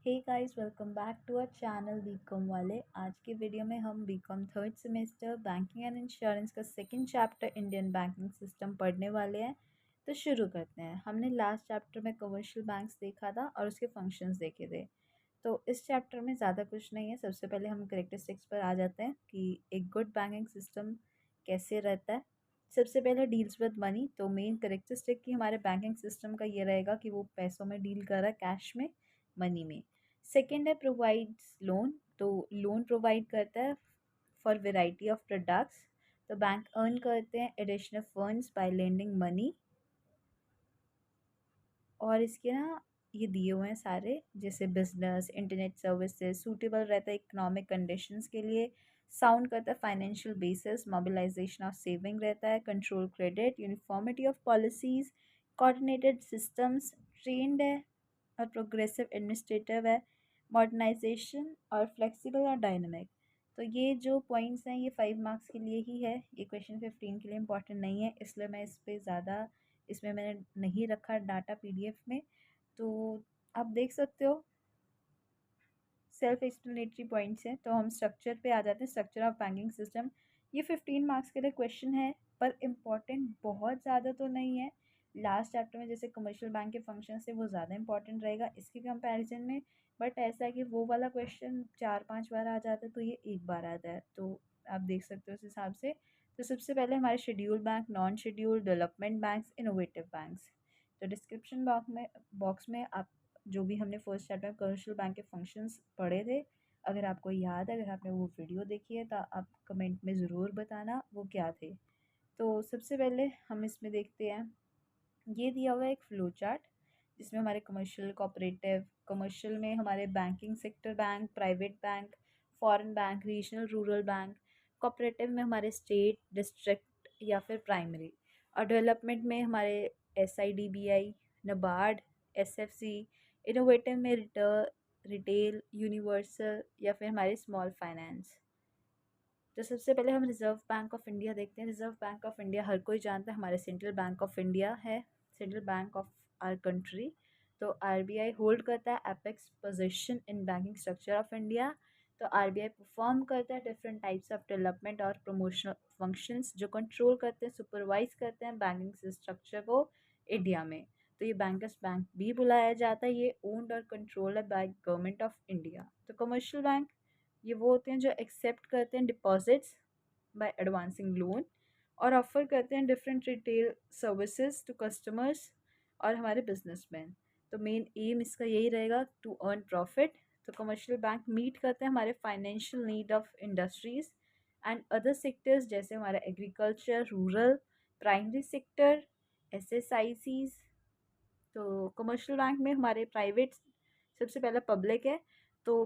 Hey guys, welcome back to our channel BCom वाले। आज के वीडियो में हम BCom third semester banking and insurance का second chapter Indian banking system पढ़ने वाले हैं। तो शुरू करते हैं। हमने लास्ट चैप्टर में कमर्शियल बैंक्स देखा था और उसके फंक्शंस देखे थे। तो इस चैप्टर में ज़्यादा कुछ नहीं है। सबसे पहले हम करेक्टरिस्टिक्स पर आ जाते हैं कि एक गुड बैंकिंग सिस्टम कैसे रहता है। सबसे पहले डील्स विद मनी। तो मेन करेक्टरिस्टिक कि हमारे बैंकिंग सिस्टम का ये रहेगा कि वो पैसों में डील कर रहा है, कैश में, मनी में। सेकेंड है प्रोवाइड्स लोन। तो लोन प्रोवाइड करता है फॉर वेराइटी ऑफ प्रोडक्ट्स। तो बैंक अर्न करते हैं additional funds by lending money. और इसके ना ये दिए हुए हैं सारे, जैसे बिजनेस, इंटरनेट सर्विसेज, सूटेबल रहता है इकोनॉमिक कंडीशंस के लिए, साउंड करता है financial basis, mobilization of saving रहता है, control credit, uniformity of policies, coordinated systems, trend है और प्रोग्रेसिव एडमिनिस्ट्रेटिव है, मॉडर्नाइजेशन और फ्लेक्सिबल और डायनामिक। तो ये जो पॉइंट्स हैं ये 5 मार्क्स के लिए ही है, ये क्वेश्चन 15 के लिए इंपॉर्टेंट नहीं है, इसलिए मैं इस पर ज़्यादा इसमें मैंने नहीं रखा डाटा पीडीएफ में। तो आप देख सकते हो सेल्फ एक्सप्लेनेटरी पॉइंट्स हैं। तो हम स्ट्रक्चर पे आ जाते हैं, स्ट्रक्चर ऑफ बैंकिंग सिस्टम। ये 15 मार्क्स के लिए क्वेश्चन है, पर इम्पॉर्टेंट बहुत ज़्यादा तो नहीं है। लास्ट चैप्टर में जैसे कमर्शियल बैंक के फंक्शन से वो ज़्यादा इंपॉर्टेंट रहेगा इसके कंपैरिजन में। बट ऐसा है कि वो वाला क्वेश्चन 4-5 बार आ जाता है, तो ये एक बार आता है। तो आप देख सकते हो उस हिसाब से। तो सबसे पहले हमारे schedule bank, non schedule, development banks, innovative banks. तो डिस्क्रिप्शन बॉक्स में आप जो भी हमने फर्स्ट चैप्टर में कमर्शियल बैंक के फंक्शंस पढ़े थे, अगर आपको याद है, अगर आपने वो वीडियो देखी है, तो आप कमेंट में ज़रूर बताना वो क्या थे। तो सबसे पहले हम इसमें देखते हैं, ये दिया हुआ है एक फ्लो चार्ट जिसमें हमारे कमर्शियल, कोऑपरेटिव, कमर्शियल में हमारे banking sector bank, private bank, foreign bank, regional rural bank, cooperative में हमारे स्टेट, डिस्ट्रिक्ट या फिर प्राइमरी, और डेवलपमेंट में हमारे SIDBI, नबार्ड, SFC, इनोवेटिव में रिटेल, यूनिवर्सल या फिर हमारे स्मॉल फाइनेंस। तो सबसे पहले हम रिज़र्व बैंक ऑफ इंडिया देखते हैं। रिज़र्व बैंक ऑफ इंडिया हर कोई जानता है, हमारे सेंट्रल बैंक ऑफ इंडिया है, central bank of our country. तो RBI होल्ड करता है apex position in banking structure of India. तो RBI परफॉर्म करता है डिफरेंट टाइप्स ऑफ डेवलपमेंट और प्रमोशनल फंक्शंस, जो कंट्रोल करते हैं, सुपरवाइज करते हैं बैंकिंग स्ट्रक्चर को इंडिया में। तो ये बैंकर्स बैंक भी बुलाया जाता है। ये ओन्ड और कंट्रोल है बाय गवर्नमेंट ऑफ इंडिया। तो कमर्शियल बैंक ये वो होते हैं जो एक्सेप्ट करते हैं डिपॉजिट्स बाय एडवांसिंग लोन और ऑफर करते हैं different retail services to customers और हमारे बिजनेसमैन। तो मेन एम इसका यही रहेगा, टू अर्न प्रॉफिट। तो कमर्शियल बैंक मीट करते हैं हमारे financial need of industries and other sectors, जैसे हमारा agriculture, rural, primary sector, SSICs। तो कमर्शियल बैंक में हमारे प्राइवेट सबसे पहले पब्लिक है। तो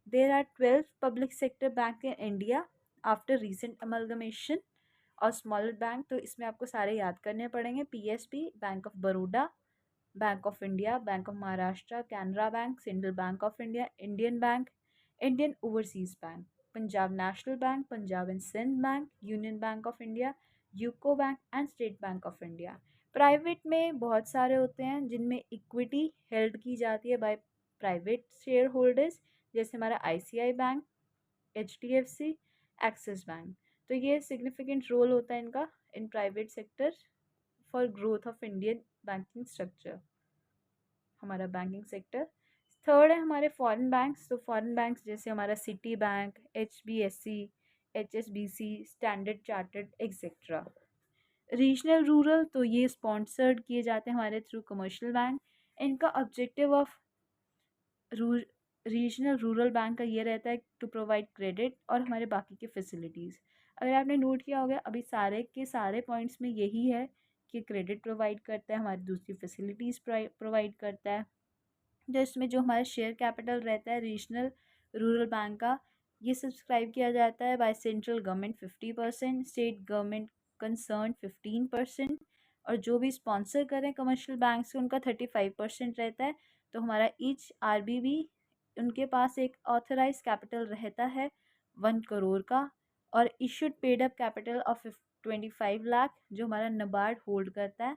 there are 12 public sector bank in India after recent amalgamation. और स्मॉलर बैंक, तो इसमें आपको सारे याद करने पड़ेंगे, PSB, bank of Baroda, bank of India, bank of Maharashtra, Canara bank, central bank of India, Indian bank, Indian overseas bank, Punjab national bank, Punjab and Sindh bank, union bank of India, UCO bank and state bank of India. Private में बहुत सारे होते हैं जिनमें equity held की जाती है by private share holders, जैसे हमारा ICI bank, HDFC, axis bank. तो ये सिग्निफिकेंट रोल होता है इनका in private sector for growth of Indian banking structure, हमारा बैंकिंग सेक्टर। थर्ड है हमारे फॉरेन बैंक्स। तो फॉरेन बैंक्स जैसे हमारा city bank, HBSC, HSBC, standard chartered etcetera. Regional rural, तो ये स्पॉन्सर्ड किए जाते हैं हमारे थ्रू कमर्शियल बैंक। इनका objective of regional rural bank का ये रहता है टू प्रोवाइड क्रेडिट और हमारे बाकी के फैसिलिटीज़। अगर आपने नोट किया होगा, अभी सारे के सारे पॉइंट्स में यही है कि क्रेडिट प्रोवाइड करता है, हमारी दूसरी फैसिलिटीज़ प्रोवाइड करता है। जो इसमें जो हमारा शेयर कैपिटल रहता है रीजनल रूरल बैंक का, ये सब्सक्राइब किया जाता है by central government 50%, state government concern 15%, और जो भी स्पॉन्सर करें कमर्शियल बैंक से उनका 35% रहता है। तो हमारा ईच RBB उनके पास एक ऑथराइज कैपिटल रहता है 1 करोड़ का, और issued paid up capital of 25 lakh जो हमारा नबार्ड होल्ड करता है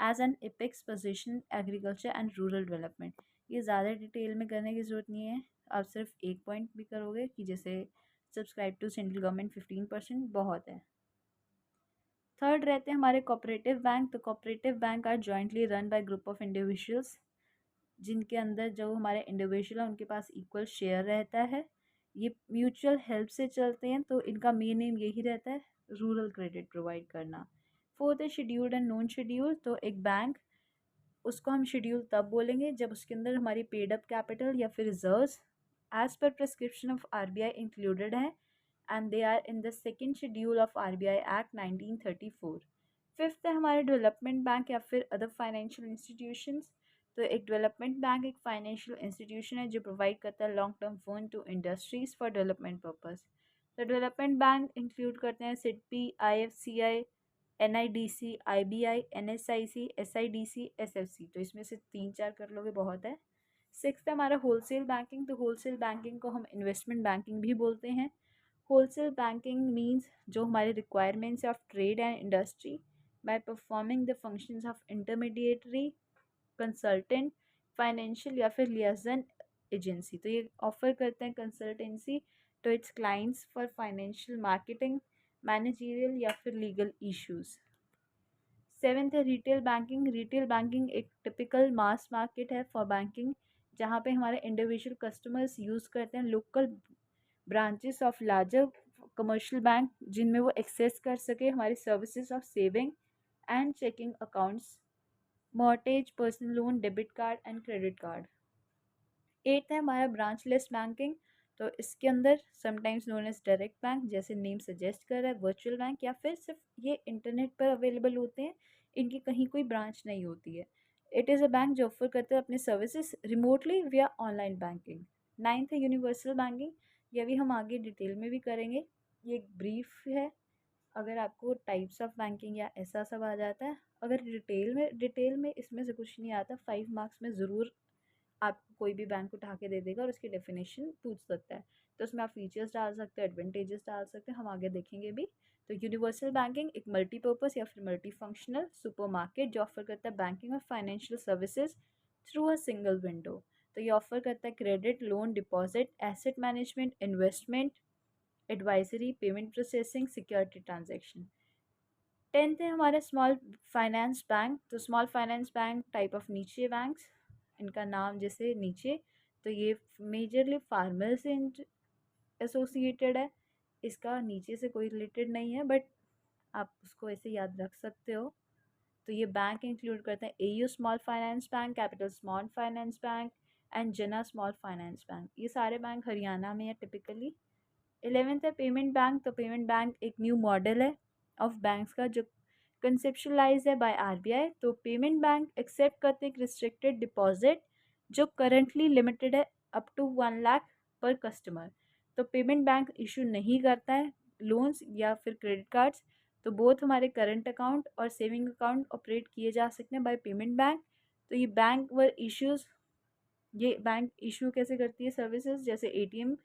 as an apex position agriculture and rural development. ये ज़्यादा डिटेल में करने की ज़रूरत नहीं है, आप सिर्फ एक पॉइंट भी करोगे कि जैसे सब्सक्राइब टू सेंट्रल गवर्नमेंट 15% बहुत है। थर्ड रहते हैं हमारे कोऑपरेटिव बैंक। तो cooperative bank are jointly run by group of individuals, जिनके अंदर जो हमारे इंडिविजुअल हैं उनके पास इक्वल शेयर रहता है। ये म्यूचुअल हेल्प से चलते हैं, तो इनका मेन एम यही रहता है रूरल क्रेडिट प्रोवाइड करना। फोर्थ है शेड्यूल्ड एंड नॉन शेड्यूल्ड। तो एक बैंक, उसको हम शेड्यूल तब बोलेंगे जब उसके अंदर हमारी पेड अप कैपिटल या फिर reserves as per prescription of RBI included हैं and they are in the second schedule of RBI act 1934। Fifth है हमारे डेवलपमेंट बैंक या फिर अदर फाइनेंशियल इंस्टीट्यूशंस। तो एक डेवलपमेंट बैंक एक फाइनेंशियल इंस्टीट्यूशन है जो प्रोवाइड करता है long term phone to industries for development purpose. तो डेवलपमेंट बैंक इंक्लूड करते हैं SIDBI, IFCI, NIDC, IBI, NSIC, SIDC, SFC। तो इसमें से 3-4 कर लोगे बहुत है। सिक्स्थ है हमारा होलसेल बैंकिंग। तो होलसेल बैंकिंग को हम इन्वेस्टमेंट बैंकिंग भी बोलते हैं। होलसेल बैंकिंग मीन्स जो हमारे requirements of trade and industry by performing the functions of intermediary, consultant, financial या फिर लियाजन एजेंसी। तो ये ऑफर करते हैं consultancy to its clients for financial marketing, managerial या फिर लीगल इश्यूज। सेवेंथ है रिटेल बैंकिंग। रिटेल बैंकिंग एक टिपिकल मास मार्केट है फॉर बैंकिंग, जहाँ पे हमारे इंडिविजुअल कस्टमर्स यूज़ करते हैं local branches of larger commercial bank, जिनमें वो एक्सेस कर सके हमारी services of saving and checking accounts, mortgage, personal loan, debit card and credit card. Eight है हमारा ब्रांचलेस बैंकिंग। तो इसके अंदर sometimes known as direct bank, जैसे नेम सजेस्ट कर रहा है वर्चुअल बैंक, या फिर सिर्फ ये इंटरनेट पर अवेलेबल होते हैं, इनकी कहीं कोई ब्रांच नहीं होती है। इट इज़ अ बैंक जो ऑफर करता है अपने सर्विसेज रिमोटली विया ऑनलाइन बैंकिंग। नाइन्थ है यूनिवर्सल बैंकिंग। ये भी हम आगे डिटेल में भी करेंगे, ये एक ब्रीफ है। अगर आपको टाइप्स ऑफ बैंकिंग या ऐसा सब आ जाता है, अगर डिटेल में इसमें से कुछ नहीं आता, 5 मार्क्स में ज़रूर आपको कोई भी बैंक उठा के दे देगा और उसकी डेफिनेशन पूछ सकता है। तो उसमें आप फीचर्स डाल सकते हैं, एडवांटेजेस डाल सकते हैं, हम आगे देखेंगे भी। तो यूनिवर्सल बैंकिंग एक मल्टीपर्पज़ या फिर मल्टी फंक्शनल सुपरमार्केट जो ऑफर करता है बैंकिंग और financial services through a single window. तो ये ऑफर करता है credit, loan, deposit, asset management, investment, advisory, payment processing, security transaction. Tenth है हमारे स्मॉल फाइनेंस बैंक। तो small finance bank type of नीचे बैंक्स, इनका नाम जैसे नीचे, तो ये मेजरली फार्मर से एसोसिएटेड है, इसका नीचे से कोई रिलेटेड नहीं है, बट आप उसको ऐसे याद रख सकते हो। तो ये बैंक इंक्लूड करते हैं AU small finance bank, capital small finance bank and जना स्मॉल फाइनेंस बैंक। ये सारे बैंक हरियाणा में है टिपिकली। 11th है पेमेंट बैंक। तो पेमेंट बैंक एक न्यू मॉडल है ऑफ बैंक्स का जो कंसेप्शलाइज है बाय आरबीआई। तो पेमेंट बैंक एक्सेप्ट करते हैं रिस्ट्रिक्टेड डिपॉजिट जो करंटली लिमिटेड है अप टू 1 लाख पर कस्टमर। तो पेमेंट बैंक इशू नहीं करता है लोन्स या फिर क्रेडिट कार्ड्स। तो बोथ हमारे करंट अकाउंट और सेविंग अकाउंट ऑपरेट किए जा सकते हैं बाय पेमेंट बैंक। तो ये बैंक वर इश्यूज, ये बैंक इशू कैसे करती है सर्विसेज, जैसे ATM,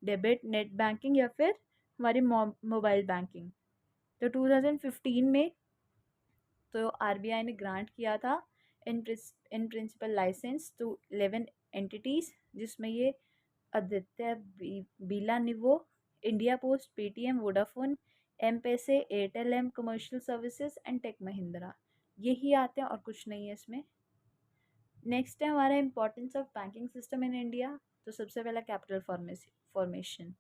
डेबिट, नेट बैंकिंग या फिर हमारी मोबाइल बैंकिंग। तो 2015 में तो आरबीआई ने ग्रांट किया था in principle licence to 11 entities, जिसमें ये Aditya Birla Nuvo, India Post, Paytm, Vodafone, M Pesa, Airtel M commercial services and Tech Mahindra, यही आते हैं और कुछ नहीं है इसमें। नेक्स्ट है हमारा importance of banking system in India. तो सबसे पहला कैपिटल फॉर्मेशन।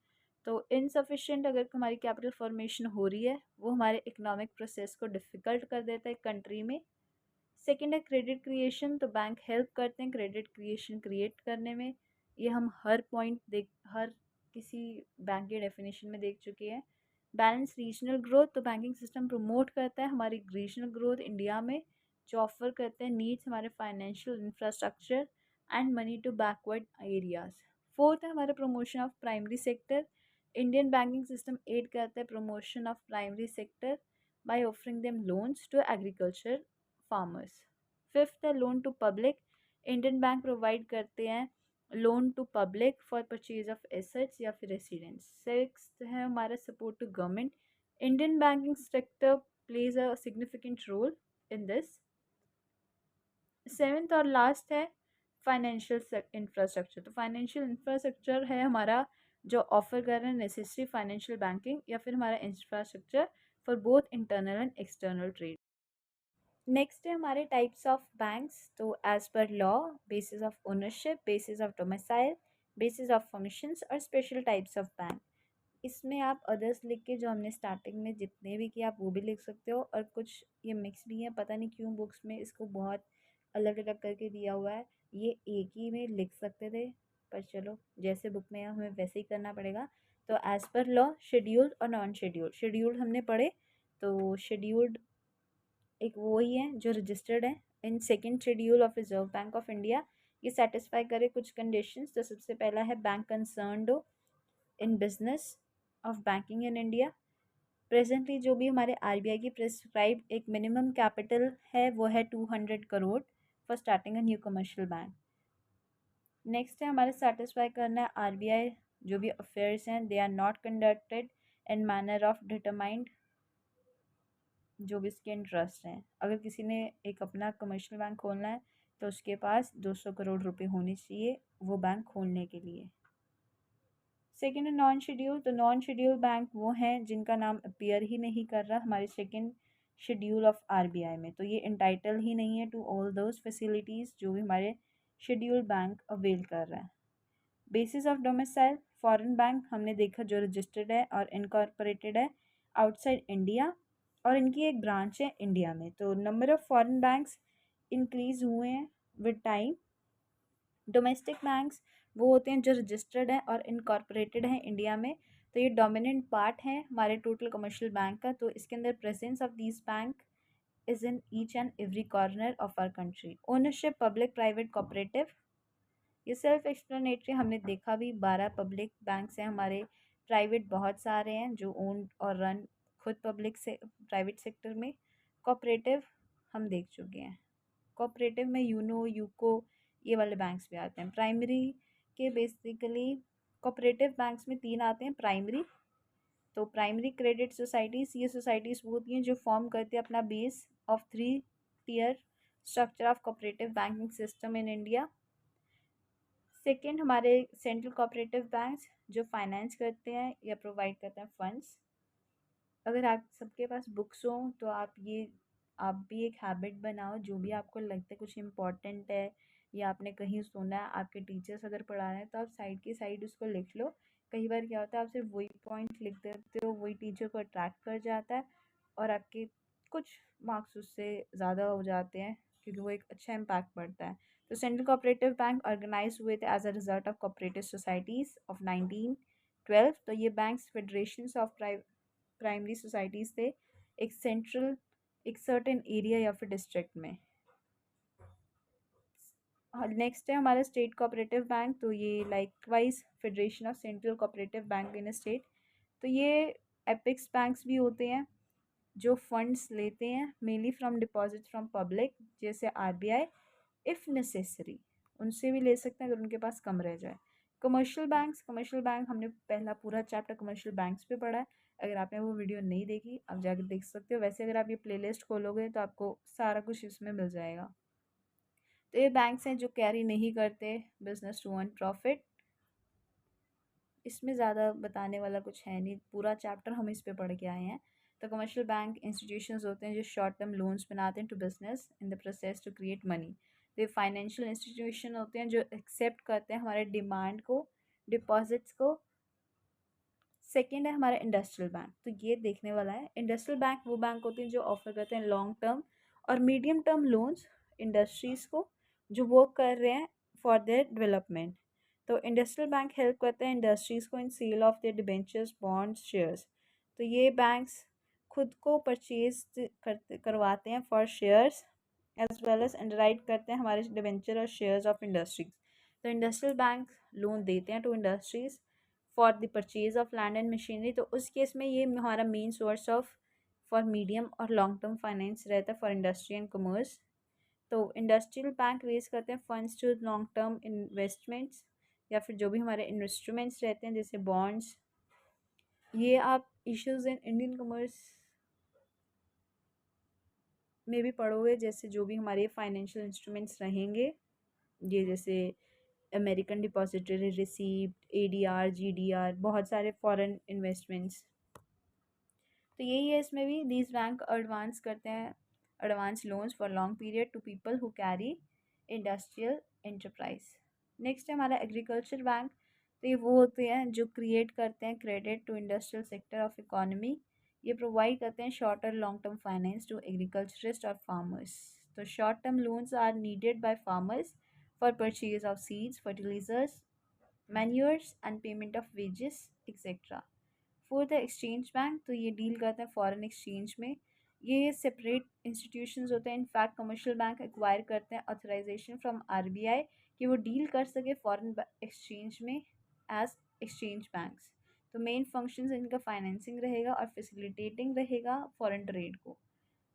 तो इनसफिशिएंट अगर हमारी कैपिटल फॉर्मेशन हो रही है, वो हमारे इकोनॉमिक प्रोसेस को डिफ़िकल्ट कर देता है कंट्री में। सेकेंड है क्रेडिट क्रिएशन। तो बैंक हेल्प करते हैं क्रेडिट क्रिएशन क्रिएट करने में, ये हम हर किसी बैंक के डेफिनेशन में देख चुके हैं। Balance regional growth. तो बैंकिंग सिस्टम प्रमोट करता है हमारी रीजनल ग्रोथ इंडिया में, जो ऑफर करते हैं नीड्स हमारे financial infrastructure and money to backward areas. Fourth है हमारा promotion of primary sector. Indian banking system aid करता है promotion of primary sector by offering them loans to agriculture farmers. Fifth है loan to public. Indian bank provide करते हैं loan to public for purchase of assets या फिर residence. Sixth है हमारा support to government. Indian banking sector plays a significant role in this. Seventh और last है financial infrastructure, तो financial infrastructure है हमारा जो ऑफर कर रहे हैं नेसेसरी फाइनेंशियल बैंकिंग या फिर हमारा infrastructure for both internal and external trade. Next है हमारे टाइप्स ऑफ बैंक्स। तो as per law, basis of ownership, basis of domicile, basis of functions और स्पेशल टाइप्स ऑफ बैंक। इसमें आप अदर्स लिख के जो हमने स्टार्टिंग में जितने भी किए आप वो भी लिख सकते हो, और कुछ ये मिक्स भी है, पता नहीं क्यों बुक्स में इसको बहुत अलग अलग करके दिया हुआ है। ये एक ही में लिख सकते थे, पर चलो जैसे बुक में है हमें वैसे ही करना पड़ेगा। तो एज पर लॉ शेड्यूल्ड और नॉन शेड्यूल्ड, शेड्यूल्ड हमने पढ़े, तो शेड्यूल्ड एक वो ही है जो रजिस्टर्ड है in second schedule of reserve bank of India. ये सेटिस्फाई करे कुछ कंडीशंस। तो सबसे पहला है बैंक कंसर्न्ड हो in business of banking in India. Presently जो भी हमारे आरबीआई की प्रिस्क्राइब एक मिनिमम कैपिटल है वो है 200 crore for starting a new commercial bank. Next है हमारे सेटिस्फाई करना है आरबीआई जो भी अफेयर्स हैं they are not conducted in manner of determined, जो भी इसके इंटरेस्ट हैं। अगर किसी ने एक अपना कमर्शियल बैंक खोलना है तो उसके पास 200 करोड़ रुपए होने चाहिए वो बैंक खोलने के लिए। सेकेंड है नॉन शेड्यूल। तो नॉन शेड्यूल बैंक वो हैं जिनका नाम अपीयर ही नहीं कर रहा हमारे सेकेंड शेड्यूल ऑफ आरबीआई में, तो ये इंटाइटल ही नहीं है टू ऑल दोज फैसिलिटीज़ जो भी हमारे शेड्यूल बैंक अवेल कर रहा है। Basis of domicile, foreign bank हमने देखा जो रजिस्टर्ड है और इनकॉर्पोरेटेड है आउटसाइड इंडिया, और इनकी एक ब्रांच है इंडिया में। तो number of foreign banks increase हुए हैं विद टाइम। डोमेस्टिक बैंक्स वो होते हैं जो रजिस्टर्ड है और इनकॉर्पोरेटेड हैं इंडिया में, तो ये डोमिनेंट पार्ट है हमारे टोटल कमर्शियल बैंक का। तो इसके अंदर presence of these bank is in each and every corner of our country. Ownership public private cooperative, ये सेल्फ एक्सप्लेनेटरी, हमने देखा भी 12 पब्लिक बैंक्स हैं हमारे, प्राइवेट बहुत सारे हैं जो ओन और रन खुद पब्लिक से प्राइवेट सेक्टर में। कोऑपरेटिव हम देख चुके हैं, कोऑपरेटिव में यूनो यूको ये वाले बैंक्स भी आते हैं। प्राइमरी के बेसिकली कोऑपरेटिव बैंक्स में तीन आते हैं प्राइमरी। तो प्राइमरी क्रेडिट सोसाइटीज़, ये सोसाइटीज़ वो होती हैं जो फॉर्म करती है अपना base of 3 tier structure of cooperative banking system in India. Second हमारे सेंट्रल कोऑपरेटिव बैंक्स जो फाइनेंस करते हैं या प्रोवाइड करते हैं फंड्स। अगर आप सबके पास बुक्स हो तो आप भी एक हैबिट बनाओ, जो भी आपको लगता है कुछ इम्पोर्टेंट है या आपने कहीं सुना है आपके टीचर्स अगर पढ़ा रहे हैं तो आप साइड की साइड उसको लिख लो। कई बार क्या होता है आप सिर्फ वही पॉइंट लिख देते हो, वही टीचर को अट्रैक्ट कर जाता है और आपके कुछ मार्क्स उससे ज़्यादा हो जाते हैं क्योंकि वो एक अच्छा इम्पैक्ट पड़ता है। तो सेंट्रल कोऑपरेटिव बैंक ऑर्गेनाइज हुए थे as a result of cooperative societies of 1912। तो ये banks federations of primary societies थे एक सेंट्रल एक सर्टेन एरिया या फिर डिस्ट्रिक्ट में। नेक्स्ट है हमारा स्टेट कोऑपरेटिव बैंक। तो ये likewise federation of central cooperative bank in state. तो ये एपिक्स बैंक्स भी होते हैं जो फंड्स लेते हैं mainly from deposit from public, जैसे आरबीआई इफ़ नेसेसरी उनसे भी ले सकते हैं अगर उनके पास कम रह जाए। कमर्शियल बैंक्स, कमर्शियल बैंक हमने पहला पूरा चैप्टर कमर्शियल बैंक्स पे पढ़ा है। अगर आपने वो वीडियो नहीं देखी आप जाकर देख सकते हो, वैसे अगर आप ये प्लेलिस्ट खोलोगे तो आपको सारा कुछ इसमें मिल जाएगा। तो ये बैंक्स हैं जो कैरी नहीं करते बिजनेस टू अर्न प्रॉफिट। इसमें ज़्यादा बताने वाला कुछ है नहीं, पूरा चैप्टर हम इस पे पढ़ के आए हैं। तो कमर्शियल बैंक इंस्टीट्यूशंस होते हैं जो शॉर्ट टर्म लोन्स बनाते हैं to business in the process to create money. तो ये फाइनेंशियल इंस्टीट्यूशन होते हैं जो एक्सेप्ट करते हैं हमारे डिमांड को, डिपॉजिट्स को। सेकेंड है हमारा इंडस्ट्रियल बैंक। तो ये देखने वाला है, इंडस्ट्रियल बैंक वो बैंक होते हैं जो ऑफर करते हैं लॉन्ग टर्म और मीडियम टर्म लोन्स इंडस्ट्रीज़ को जो वर्क कर रहे हैं फॉर देयर डेवलपमेंट। तो इंडस्ट्रियल बैंक हेल्प करते हैं इंडस्ट्रीज़ को in sale of their debentures, bonds, shares. तो ये बैंक्स खुद को परचेज करवाते हैं for shares as well as underwrite करते हैं हमारे डिबेंचर और शेयर्स ऑफ इंडस्ट्रीज। तो इंडस्ट्रियल बैंक लोन देते हैं to industries for the purchase of land and machinery. तो उस केस में ये हमारा main source of for medium और लॉन्ग टर्म फाइनेंस रहता है फॉर इंडस्ट्री एंड कमर्स। तो इंडस्ट्रियल बैंक रेज करते हैं funds to long term investments या फिर जो भी हमारे इंस्ट्रूमेंट्स रहते हैं जैसे बॉन्ड्स। ये आप इश्यूज इन इंडियन कमर्स में भी पढ़ोगे, जैसे जो भी हमारे फाइनेंशियल इंस्ट्रूमेंट्स रहेंगे ये जैसे American depository receipt, ADR, GDR, बहुत सारे फॉरेन इन्वेस्टमेंट्स। तो यही है, इसमें भी दीज बैंक एडवांस करते हैं advance loans for long period to people who carry industrial enterprise. Next है हमारा एग्रीकल्चर बैंक। तो ये वो होते हैं जो क्रिएट करते हैं credit to industrial sector of economy. ये प्रोवाइड करते हैं शॉर्ट और long term finance to agriculturist और फार्मर्स। तो short term loans are needed by farmers for purchase of seeds, fertilizers, manures and payment of wages etcetera. Fourth है exchange bank. तो ये deal करते हैं फॉरेन एक्सचेंज में। ये सेपरेट इंस्टीट्यूशंस होते हैं। इनफैक्ट कमर्शियल बैंक एक्वायर करते हैं ऑथराइजेशन फ्रॉम आरबीआई कि वो डील कर सके फॉरेन एक्सचेंज में एज एक्सचेंज बैंक्स। तो मेन फंक्शंस इनका फाइनेंसिंग रहेगा और फैसिलिटेटिंग रहेगा फॉरेन ट्रेड को।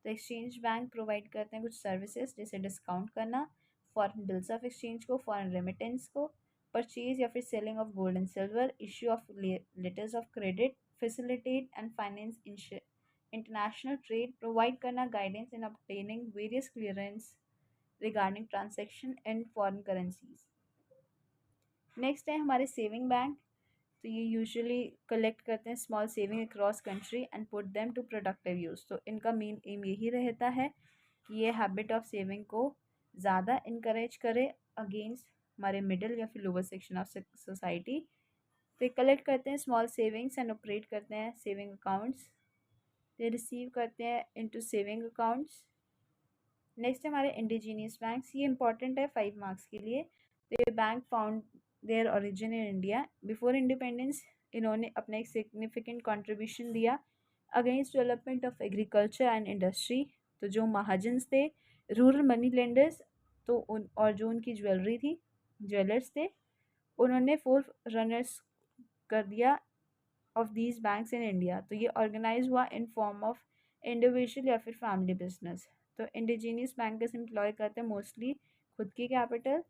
तो एक्सचेंज बैंक प्रोवाइड करते हैं कुछ सर्विसेज, जैसे डिस्काउंट करना फॉरेन बिल्स ऑफ एक्सचेंज को, फॉरेन रेमिटेंस को, परचेज या फिर selling of gold and silver, issue of letters of credit, facilitate and finance international trade, provide करना guidance in obtaining various clearance regarding transaction in foreign currencies. Next है हमारे saving bank. तो ये usually collect करते हैं small saving across country and put them to productive use. तो इनका main M यही रहता है कि ये हैबिट ऑफ सेविंग को ज़्यादा इनकरेज करे अगेंस्ट हमारे मिडिल या फिर लोअर सेक्शन ऑफ सोसाइटी। तो कलेक्ट करते हैं स्मॉल सेविंग्स एंड ऑपरेट करते हैं सेविंग अकाउंट्स। ये रिसीव करते हैं इनटू सेविंग अकाउंट्स। नेक्स्ट हमारे इंडिजीनियस बैंक्स। ये इंपॉर्टेंट है 5 मार्क्स के लिए। तो ये bank found their origin in India before independence. इन्होंने अपना एक सिग्निफिकेंट कंट्रीब्यूशन दिया against development of agriculture and industry. तो जो महाजन्स थे, रूरल मनी लेंडर्स, तो उन और जो उनकी ज्वेलरी थी, ज्वेलर्स थे, उन्होंने फोर रनर्स कर दिया of these banks in India. तो ये ऑर्गेनाइज हुआ इन फॉर्म ऑफ इंडिविजुअल या फिर फैमिली बिजनेस। तो इंडिजीनियस बैंकर्स एम्प्लॉय करते हैं मोस्टली खुद की कैपिटल।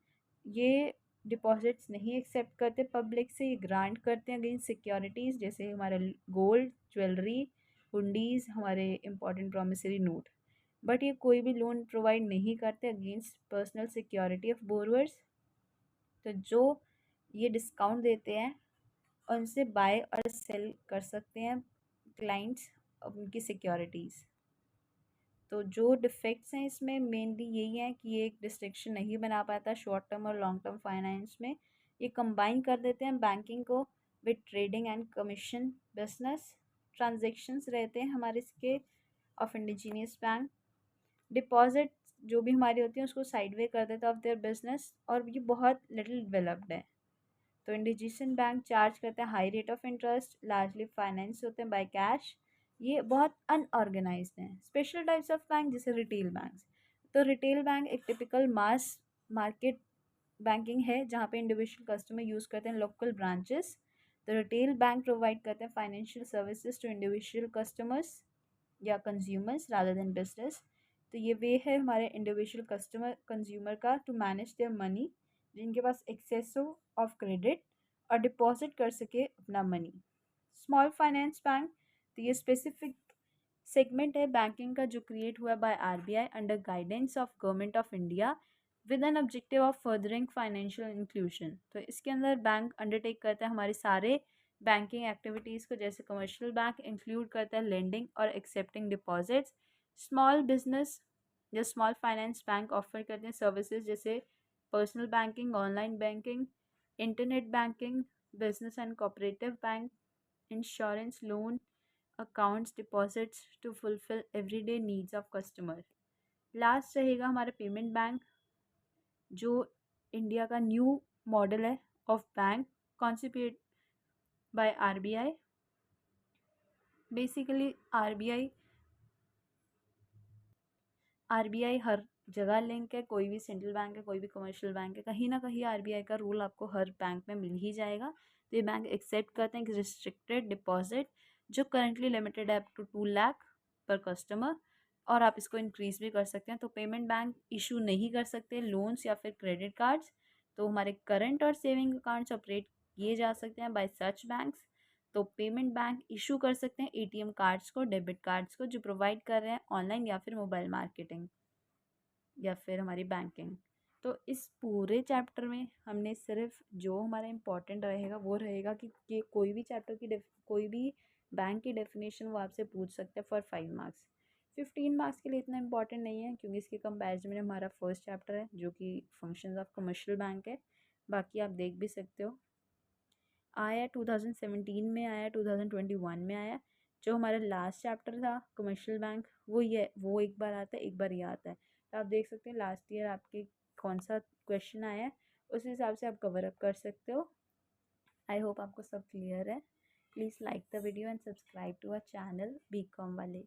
ये डिपॉजिट्स नहीं एक्सेप्ट करते पब्लिक से। ये ग्रांट करते हैं अगेंस्ट सिक्योरिटीज़, जैसे हमारा गोल्ड, ज्वेलरी, हुंडीज़, हमारे इंपॉर्टेंट प्रोमिसरी नोट। बट ये कोई भी लोन प्रोवाइड नहीं करते against personal security of borrowers. तो जो ये डिस्काउंट देते हैं उनसे बाय और सेल कर सकते हैं क्लाइंट्स उनकी सिक्योरिटीज़। तो जो डिफेक्ट्स हैं इसमें मेनली यही है कि ये एक डिस्टिंक्शन नहीं बना पाता शॉर्ट टर्म और लॉन्ग टर्म फाइनेंस में। ये कंबाइन कर देते हैं बैंकिंग को with trading and commission business. Transactions रहते हैं हमारे इसके ऑफ इंडिजीनियस बैंक। डिपॉजिट जो भी हमारी होती हैं उसको साइडवे कर देता है ऑफ देयर बिजनेस, और ये बहुत लिटिल डेवलप्ड है। तो इंडिजीनियस बैंक चार्ज करते हैं high rate of interest, largely finance होते हैं बाय कैश। ये बहुत अनऑर्गेनाइज्ड हैं। स्पेशल टाइप्स ऑफ बैंक जैसे रिटेल बैंक्स। तो रिटेल बैंक एक टिपिकल मास मार्केट बैंकिंग है जहाँ पे इंडिविजुअल कस्टमर यूज़ करते हैं लोकल ब्रांचेस। तो रिटेल बैंक प्रोवाइड करते हैं financial services to individual customers या कंज्यूमर्स रादर देन बिजनेस। तो ये वे है हमारे इंडिविजुअल कस्टमर कंज्यूमर का टू मैनेज देयर मनी, जिनके पास एक्सेस हो ऑफ क्रेडिट और डिपॉजिट कर सके अपना मनी। Small finance bank. तो ये स्पेसिफिक सेगमेंट है बैंकिंग का जो क्रिएट हुआ by RBI under guidance of government of India with an objective of furthering financial inclusion. तो इसके अंदर बैंक अंडरटेक करता है हमारे सारे बैंकिंग एक्टिविटीज़ को, जैसे कमर्शियल बैंक इंक्लूड करता है लेंडिंग और एक्सेप्टिंग डिपॉजिट्स। स्मॉल बिजनेस या स्मॉल फाइनेंस बैंक ऑफर करते हैं सर्विसेज जैसे personal banking, online banking, internet banking, business and cooperative bank, insurance, loan, accounts, deposits to fulfil everyday needs of customer. Last रहेगा हमारा payment bank, जो India का new model है of bank conceived by RBI. Basically RBI हर जगह link है, कोई भी सेंट्रल बैंक है, कोई भी कमर्शियल बैंक है, कहीं ना कहीं आरबीआई का रूल आपको हर बैंक में मिल ही जाएगा। तो ये बैंक एक्सेप्ट करते हैं कि रिस्ट्रिक्टेड डिपॉजिट जो करंटली लिमिटेड है अप टू 2 लाख पर कस्टमर, और आप इसको इंक्रीज़ भी कर सकते हैं। तो पेमेंट बैंक इशू नहीं कर सकते लोन्स या फिर क्रेडिट कार्ड्स। तो हमारे करंट और सेविंग अकाउंट्स ऑपरेट किए जा सकते हैं बाय सच बैंक्स। तो पेमेंट बैंक इशू कर सकते हैं एटीएम कार्ड्स को, डेबिट कार्ड्स को, जो प्रोवाइड कर रहे हैं ऑनलाइन या फिर मोबाइल मार्केटिंग या फिर हमारी बैंकिंग। तो इस पूरे चैप्टर में हमने सिर्फ जो हमारा इम्पोर्टेंट रहेगा वो रहेगा कि कोई भी चैप्टर की कोई भी बैंक की डेफिनेशन वो आपसे पूछ सकते हैं फॉर 5 मार्क्स। 15 मार्क्स के लिए इतना इंपॉर्टेंट नहीं है क्योंकि इसके कंपैरिजन में हमारा फर्स्ट चैप्टर है जो कि फंक्शंस ऑफ कमर्शियल बैंक है। बाकी आप देख भी सकते हो, आया 2017 में, आया 2021 में आया। जो हमारा लास्ट चैप्टर था कमर्शियल बैंक वो एक बार आता है, एक बार ये आता है। तो आप देख सकते हैं लास्ट ईयर आपके कौन सा क्वेश्चन आया है, उस हिसाब से आप कवर अप कर सकते हो। आई होप आपको सब क्लियर है। Please like the video and subscribe to our channel BCom वाले।